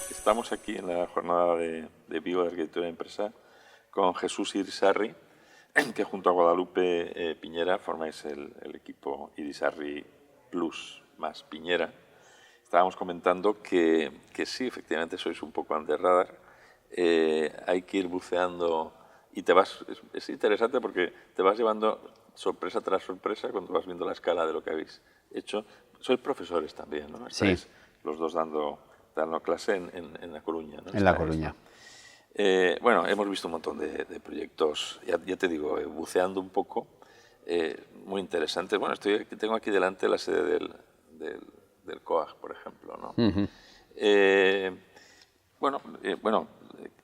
Estamos aquí en la jornada de Vivo de Arquitectura de Empresa con Jesús Irisarri, que junto a Guadalupe Piñera formáis el equipo Irisarri Plus más Piñera. Estábamos comentando que sí, efectivamente sois un poco under radar. Hay que ir buceando y es interesante porque te vas llevando sorpresa tras sorpresa cuando vas viendo la escala de lo que habéis hecho. Sois profesores también, ¿no? Estáis Sí. los dos dando clase en La Coruña, ¿no? En La Coruña. Bueno, hemos visto un montón de proyectos, ya te digo, buceando un poco, muy interesantes. Bueno, tengo aquí delante la sede del COAG, por ejemplo, ¿no? Uh-huh. Bueno,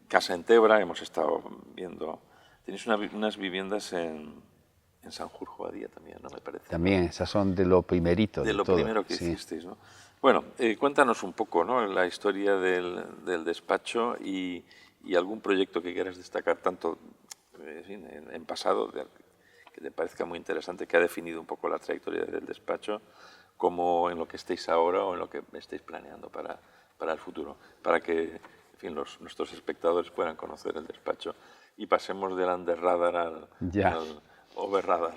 Casa en Tebra, hemos estado viendo. Tenéis unas viviendas en Sanjurjo Badía también, ¿no? Me parece. También, ¿no? Esas son de lo primerito. De lo todo. primero que Sí. hicisteis, ¿no? Bueno, cuéntanos un poco, ¿no? La historia del despacho y algún proyecto que quieras destacar, tanto en pasado, que te parezca muy interesante, que ha definido un poco la trayectoria del despacho, como en lo que estéis ahora o en lo que estéis planeando para el futuro, para que, en fin, nuestros espectadores puedan conocer el despacho y pasemos del under radar al over radar.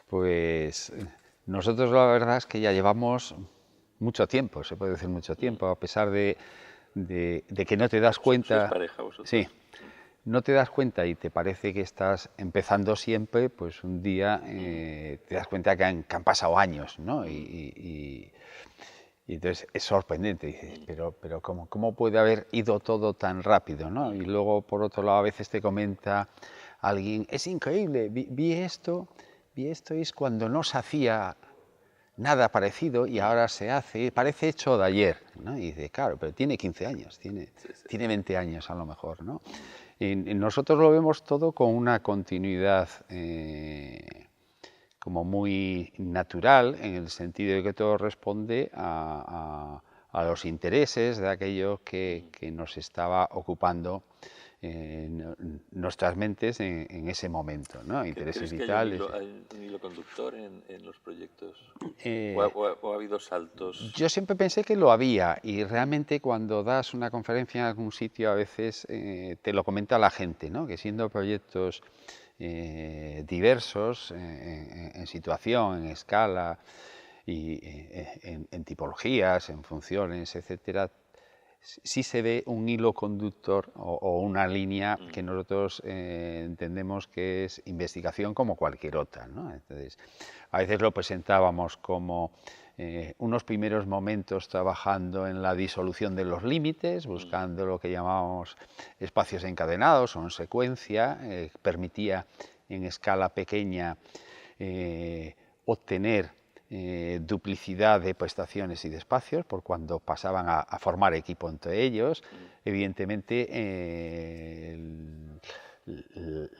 Pues nosotros la verdad es que ya llevamos mucho tiempo, se puede decir mucho tiempo, a pesar de que no te das cuenta. ¿Sois pareja vosotros? Sí, no te das cuenta y te parece que estás empezando siempre, pues un día te das cuenta que han pasado años, ¿no? Y entonces es sorprendente, dices, pero ¿cómo puede haber ido todo tan rápido, ¿no? Y luego, por otro lado, a veces te comenta alguien, es increíble, vi esto y es cuando no se hacía nada parecido y ahora se hace, parece hecho de ayer, ¿no? Y dice, claro, pero tiene 15 años, tiene 20 años a lo mejor, ¿no? Y nosotros lo vemos todo con una continuidad como muy natural, en el sentido de que todo responde a los intereses de aquello que nos estaba ocupando nuestras mentes en ese momento, ¿no? Intereses vitales. ¿Hay un hilo conductor en los proyectos? ¿O ha habido saltos? Yo siempre pensé que lo había y realmente cuando das una conferencia en algún sitio a veces te lo comenta la gente, ¿no? Que siendo proyectos diversos en situación, en escala y en tipologías, en funciones, etcétera, sí se ve un hilo conductor o una línea que nosotros entendemos que es investigación como cualquier otra, ¿no? Entonces, a veces lo presentábamos como unos primeros momentos trabajando en la disolución de los límites, buscando lo que llamábamos espacios encadenados o en secuencia, permitía en escala pequeña obtener duplicidad de prestaciones y de espacios por cuando pasaban a formar equipo entre ellos. Evidentemente,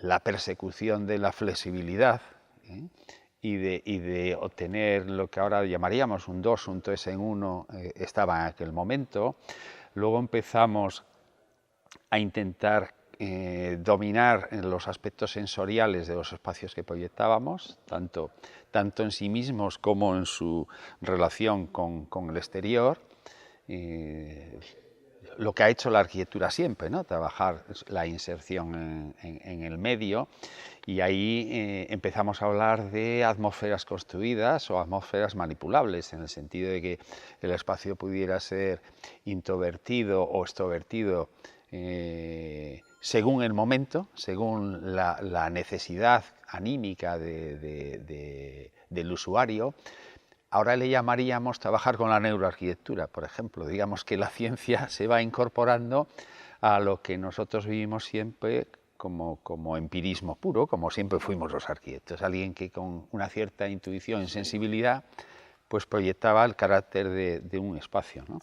la persecución de la flexibilidad y de obtener lo que ahora llamaríamos un 2, un 3 en 1 estaba en aquel momento. Luego empezamos a intentar dominar los aspectos sensoriales de los espacios que proyectábamos, tanto en sí mismos como en su relación con el exterior. Lo que ha hecho la arquitectura siempre, ¿no? Trabajar la inserción en el medio, y ahí empezamos a hablar de atmósferas construidas o atmósferas manipulables, en el sentido de que el espacio pudiera ser introvertido o extrovertido según el momento, según la necesidad anímica del usuario. Ahora le llamaríamos trabajar con la neuroarquitectura, por ejemplo. Digamos que la ciencia se va incorporando a lo que nosotros vivimos siempre como empirismo puro, como siempre fuimos los arquitectos. Alguien que con una cierta intuición y sensibilidad pues proyectaba el carácter de un espacio, ¿no?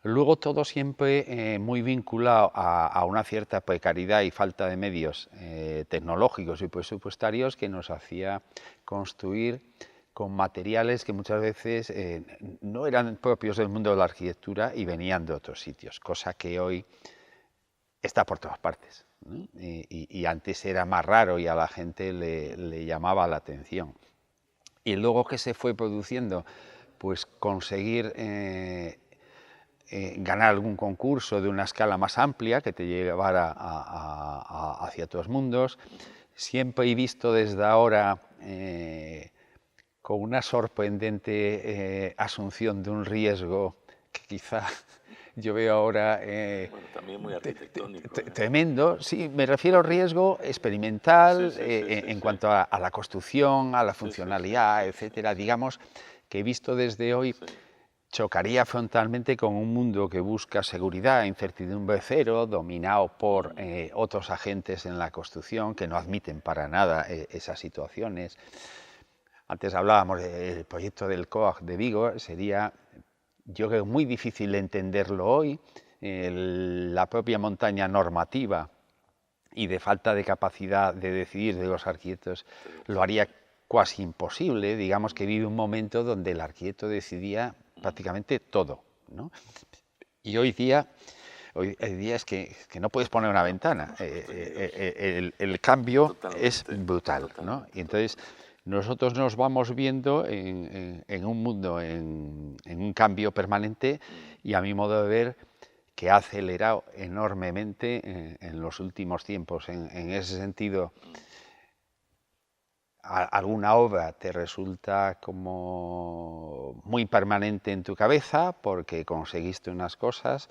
Luego todo siempre muy vinculado a una cierta precariedad y falta de medios tecnológicos y presupuestarios que nos hacía construir con materiales que muchas veces no eran propios del mundo de la arquitectura y venían de otros sitios, cosa que hoy está por todas partes, ¿no? Y antes era más raro y a la gente le llamaba la atención. Y luego que se fue produciendo, pues conseguir ganar algún concurso de una escala más amplia que te llevara hacia otros mundos. Siempre he visto desde ahora con una sorprendente asunción de un riesgo que quizá yo veo ahora bueno, también muy arquitectónico. Tremendo. Sí, me refiero al riesgo experimental en cuanto a la construcción, a la funcionalidad, etcétera. Digamos que he visto desde hoy chocaría frontalmente con un mundo que busca seguridad, incertidumbre cero, dominado por otros agentes en la construcción que no admiten para nada esas situaciones. Antes hablábamos del proyecto del COAG de Vigo, sería, yo creo, muy difícil entenderlo hoy. La propia montaña normativa y de falta de capacidad de decidir de los arquitectos lo haría casi imposible. Digamos que vive un momento donde el arquitecto decidía prácticamente todo, ¿no? Y hoy día es que no puedes poner una ventana. El cambio es brutal, ¿no? Y entonces nosotros nos vamos viendo en un mundo, en un cambio permanente, y a mi modo de ver que ha acelerado enormemente en los últimos tiempos. En ese sentido, alguna obra te resulta como muy permanente en tu cabeza porque conseguiste unas cosas,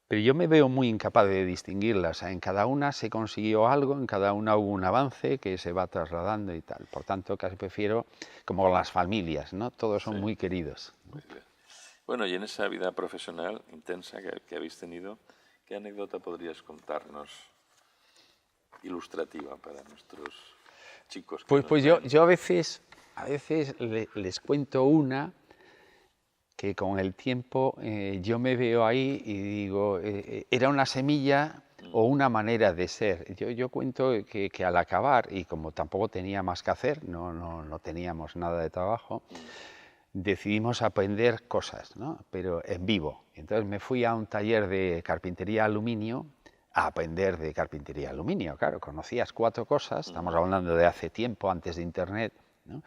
pero yo me veo muy incapaz de distinguirlas. En cada una se consiguió algo, en cada una hubo un avance que se va trasladando y tal. Por tanto, casi prefiero, como las familias, ¿no? Todos son muy queridos. Muy bien. Bueno, y en esa vida profesional intensa que habéis tenido, ¿qué anécdota podrías contarnos ilustrativa para nuestros chicos? Pues yo a veces les cuento una que con el tiempo yo me veo ahí y digo, era una semilla o una manera de ser. Yo cuento que al acabar, y como tampoco tenía más que hacer, no teníamos nada de trabajo, decidimos aprender cosas, ¿no? Pero en vivo. Entonces me fui a un taller de carpintería aluminio a aprender de carpintería aluminio. Claro, conocías 4 cosas, estamos hablando de hace tiempo, antes de Internet, ¿no?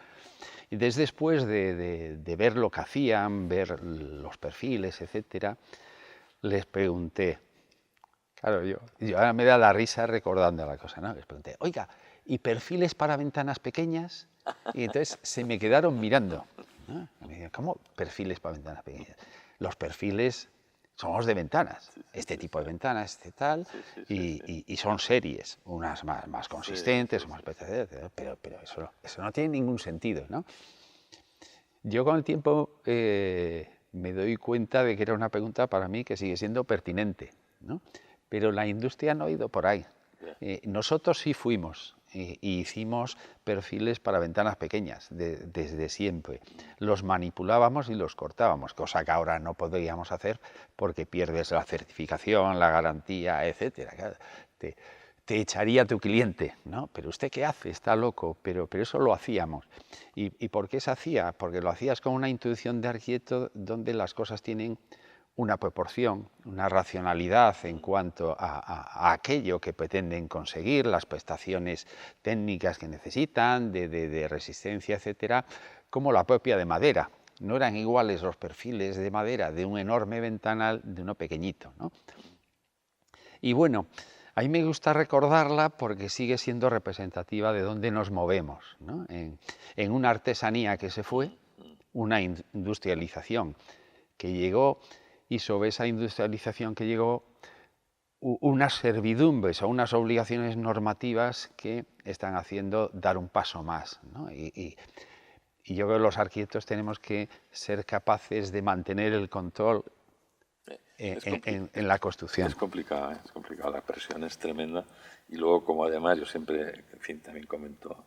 Y después de ver lo que hacían, ver los perfiles, etcétera, les pregunté, claro, yo ahora me da la risa recordando la cosa, ¿no? Les pregunté, oiga, ¿y perfiles para ventanas pequeñas? Y entonces se me quedaron mirando, ¿no? Y me dijeron, ¿cómo perfiles para ventanas pequeñas? Los perfiles son los de ventanas, tipo de ventanas, tal, y son series, unas más consistentes, más pesadas, pero eso no tiene ningún sentido, ¿no? Yo con el tiempo me doy cuenta de que era una pregunta para mí que sigue siendo pertinente, ¿no? Pero la industria no ha ido por ahí. Nosotros sí fuimos y hicimos perfiles para ventanas pequeñas desde siempre. Los manipulábamos y los cortábamos, cosa que ahora no podríamos hacer porque pierdes la certificación, la garantía, etcétera. Claro, te echaría tu cliente, ¿no? Pero ¿usted qué hace? Está loco. Pero eso lo hacíamos. ¿Y por qué se hacía? Porque lo hacías con una intuición de arquitecto donde las cosas tienen una proporción, una racionalidad en cuanto a aquello que pretenden conseguir, las prestaciones técnicas que necesitan, de resistencia, etcétera, como la propia de madera. No eran iguales los perfiles de madera de un enorme ventanal de uno pequeñito, ¿no? Y bueno, a mí me gusta recordarla porque sigue siendo representativa de dónde nos movemos, ¿no? En una artesanía que se fue, una industrialización que llegó, y sobre esa industrialización que llegó, unas servidumbres o unas obligaciones normativas que están haciendo dar un paso más, ¿no? Y yo creo que los arquitectos tenemos que ser capaces de mantener el control en la construcción. Es complicado, la presión es tremenda. Y luego, como además yo siempre, en fin, también comento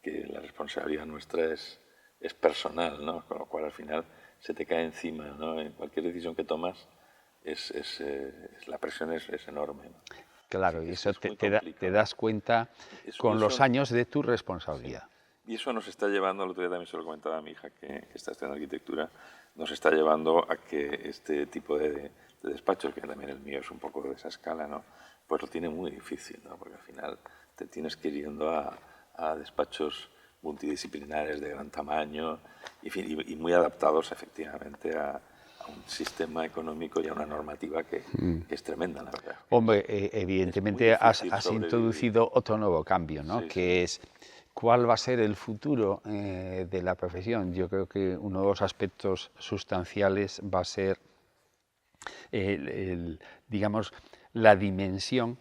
que la responsabilidad nuestra es personal, ¿no? Con lo cual al final se te cae encima, ¿no? En cualquier decisión que tomas la presión es enorme, ¿no? Claro, y eso te das cuenta con los años de tu responsabilidad. Y eso nos está llevando, el otro día también se lo comentaba a mi hija que está estudiando arquitectura, nos está llevando a que este tipo de despachos, que también el mío es un poco de esa escala, ¿no? Pues lo tiene muy difícil, ¿no? Porque al final te tienes que ir yendo a despachos multidisciplinares de gran tamaño y muy adaptados efectivamente a un sistema económico y a una normativa que es tremenda, la verdad. Hombre, evidentemente has introducido otro nuevo cambio, ¿no? Sí, que es cuál va a ser el futuro de la profesión. Yo creo que uno de los aspectos sustanciales va a ser, digamos, la dimensión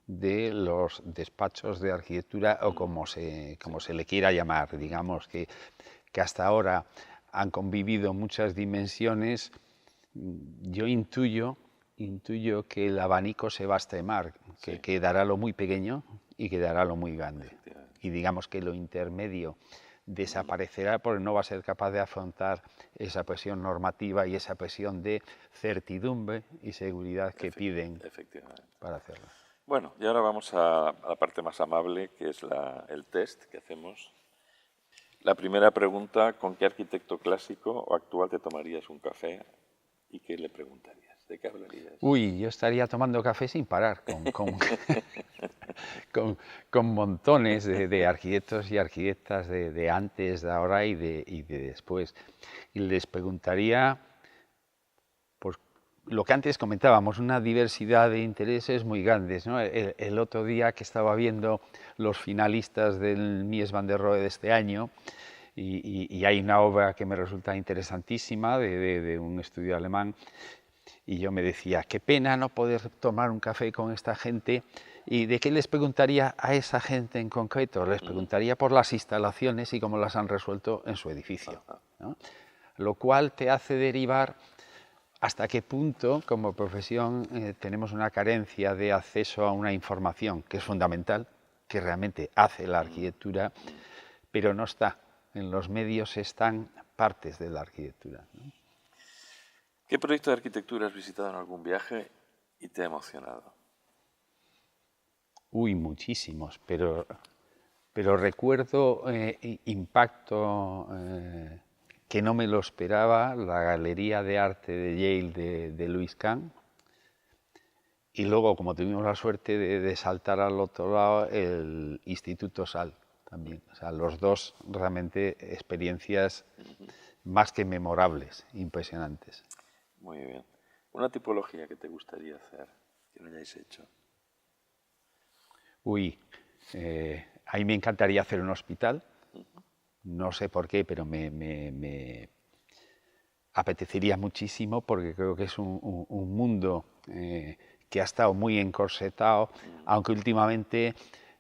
de los despachos de arquitectura o como se le quiera llamar. Digamos que hasta ahora han convivido muchas dimensiones. Yo intuyo que el abanico se va a extremar, que quedará lo muy pequeño y quedará lo muy grande. Y digamos que lo intermedio desaparecerá porque no va a ser capaz de afrontar esa presión normativa y esa presión de certidumbre y seguridad que piden para hacerlo. Bueno, y ahora vamos a la parte más amable, que es el test que hacemos. La primera pregunta: ¿con qué arquitecto clásico o actual te tomarías un café y qué le preguntarías? ¿De qué hablarías? Uy, yo estaría tomando café sin parar con montones de arquitectos y arquitectas de antes, de ahora y de después. Y les preguntaría, pues, lo que antes comentábamos, una diversidad de intereses muy grandes, ¿no? El otro día que estaba viendo los finalistas del Mies van der Rohe de este año, y hay una obra que me resulta interesantísima de un estudio alemán, y yo me decía, qué pena no poder tomar un café con esta gente. ¿Y de qué les preguntaría a esa gente en concreto? Les preguntaría por las instalaciones y cómo las han resuelto en su edificio, ¿no? Lo cual te hace derivar hasta qué punto, como profesión, tenemos una carencia de acceso a una información que es fundamental, que realmente hace la arquitectura, pero no está. En los medios están partes de la arquitectura, ¿no? ¿Qué proyecto de arquitectura has visitado en algún viaje y te ha emocionado? Uy, muchísimos, pero recuerdo impacto que no me lo esperaba, la Galería de Arte de Yale de Louis Kahn, y luego, como tuvimos la suerte de saltar al otro lado, el Instituto Sal también. O sea, los dos realmente experiencias más que memorables, impresionantes. Muy bien. ¿Una tipología que te gustaría hacer, que no hayáis hecho? Uy, a mí me encantaría hacer un hospital. No sé por qué, pero me apetecería muchísimo porque creo que es un mundo que ha estado muy encorsetado, aunque últimamente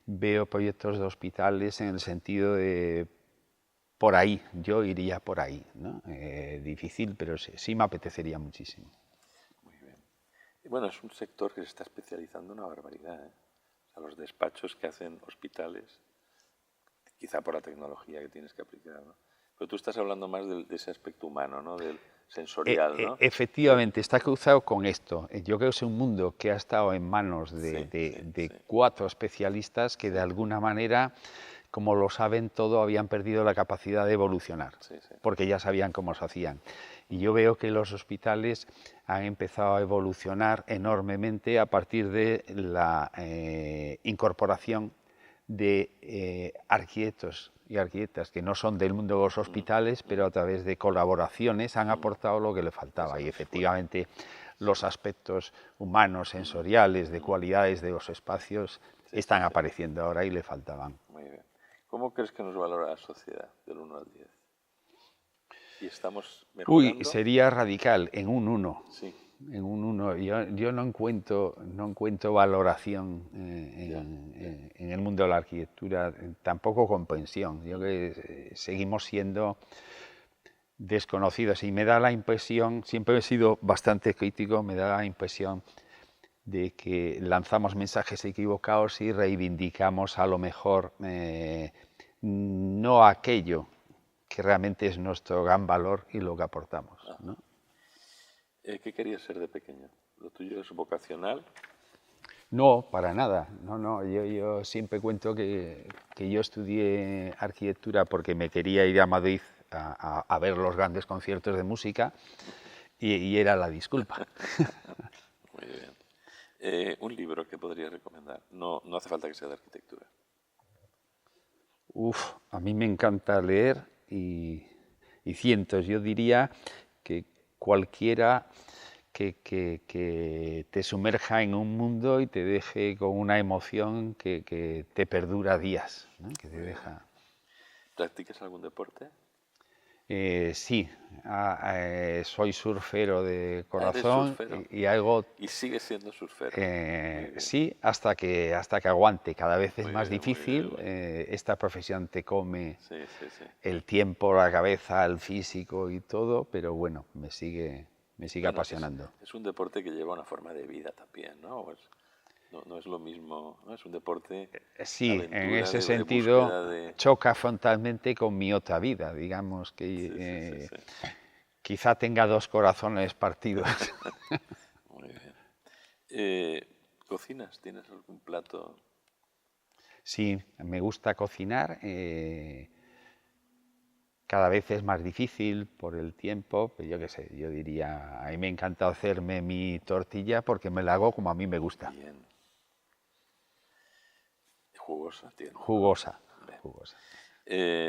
veo proyectos de hospitales en el sentido de por ahí, yo iría por ahí, ¿no? Difícil, pero sí me apetecería muchísimo. Muy bien. Y bueno, es un sector que se está especializando una barbaridad, ¿eh? O sea, los despachos que hacen hospitales, quizá por la tecnología que tienes que aplicar, ¿no? Pero tú estás hablando más de ese aspecto humano, ¿no? Del sensorial, ¿no? Efectivamente, está cruzado con esto. Yo creo que es un mundo que ha estado en manos de cuatro especialistas que de alguna manera, como lo saben todo, habían perdido la capacidad de evolucionar, porque ya sabían cómo se hacían. Y yo veo que los hospitales han empezado a evolucionar enormemente a partir de la incorporación de arquitectos y arquitectas que no son del mundo de los hospitales, pero a través de colaboraciones han aportado lo que le faltaba. Y efectivamente los aspectos humanos, sensoriales, de cualidades de los espacios están apareciendo ahora y le faltaban. Muy bien. ¿Cómo crees que nos valora la sociedad del 1 al 10? ¿Y estamos mejorando? Uy, sería radical, en un 1. Sí. En un 1. Yo no encuentro valoración en el mundo de la arquitectura, tampoco comprensión. Yo creo que seguimos siendo desconocidos y me da la impresión, siempre he sido bastante crítico, me da la impresión de que lanzamos mensajes equivocados y reivindicamos a lo mejor no aquello que realmente es nuestro gran valor y lo que aportamos, ¿no? ¿Qué querías ser de pequeño? ¿Lo tuyo es vocacional? No, para nada. No. Yo siempre cuento que yo estudié arquitectura porque me quería ir a Madrid a ver los grandes conciertos de música y era la disculpa. Muy bien. Un libro que podría recomendar. No hace falta que sea de arquitectura. A mí me encanta leer y cientos. Yo diría que cualquiera que te sumerja en un mundo y te deje con una emoción que te perdura días, ¿no? Que te deja... ¿Practicas algún deporte? Sí, soy surfero de corazón. ¿Eres surfero? Y hago... ¿Y sigues siendo surfero? Sí, hasta que aguante. Cada vez es Muy más bien, muy difícil. bien. Esta profesión te come Sí. el tiempo, la cabeza, el físico y todo, pero bueno, me sigue Bueno, apasionando. Es un deporte que lleva una forma de vida también, ¿no? No es lo mismo, ¿no? Es un deporte Sí, aventura, en ese de sentido búsqueda de... choca frontalmente con mi otra vida, digamos que Sí. quizá tenga dos corazones partidos. Muy bien. ¿Cocinas? ¿Tienes algún plato? Sí, me gusta cocinar. Cada vez es más difícil por el tiempo, pero yo qué sé, yo diría, a mí me encanta hacerme mi tortilla porque me la hago como a mí me gusta. Bien. Jugosa, entiendo. Jugosa.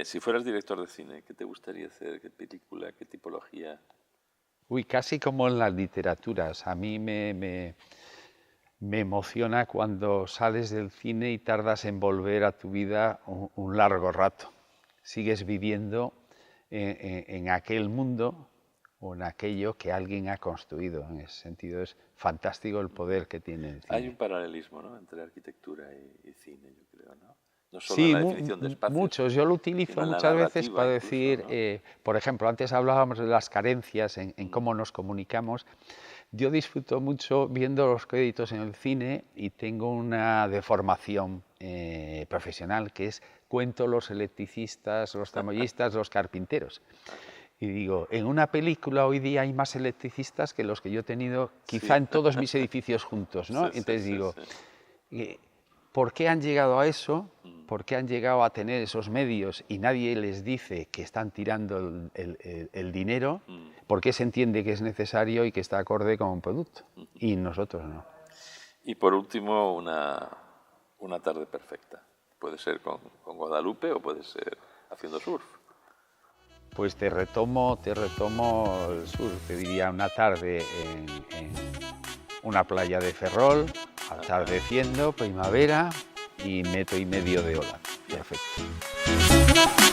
Si fueras director de cine, ¿qué te gustaría hacer? ¿Qué película? ¿Qué tipología? Casi como en las literaturas. A mí me emociona cuando sales del cine y tardas en volver a tu vida un largo rato. Sigues viviendo en aquel mundo o en aquello que alguien ha construido. En ese sentido es fantástico el poder que tiene el cine. Hay un paralelismo, ¿no?, entre arquitectura y cine, yo creo, ¿no? No solo Sí, en la definición de espacios, muchos. Yo lo utilizo sino en la muchas veces narrativa para incluso, decir, ¿no? por ejemplo, antes hablábamos de las carencias en cómo nos comunicamos. Yo disfruto mucho viendo los créditos en el cine y tengo una deformación profesional que es cuento los electricistas, los tramoyistas, los carpinteros. Y digo, en una película hoy día hay más electricistas que los que yo he tenido quizá en todos mis edificios juntos, ¿no? Entonces digo, ¿por qué han llegado a eso? ¿Por qué han llegado a tener esos medios y nadie les dice que están tirando el dinero? ¿Por qué se entiende que es necesario y que está acorde con un producto? Y nosotros no. Y por último, una tarde perfecta. Puede ser con Guadalupe o puede ser haciendo surf. Pues te retomo el surf. Te diría una tarde en una playa de Ferrol, atardeciendo, primavera y 1,5 metros de ola. Perfecto.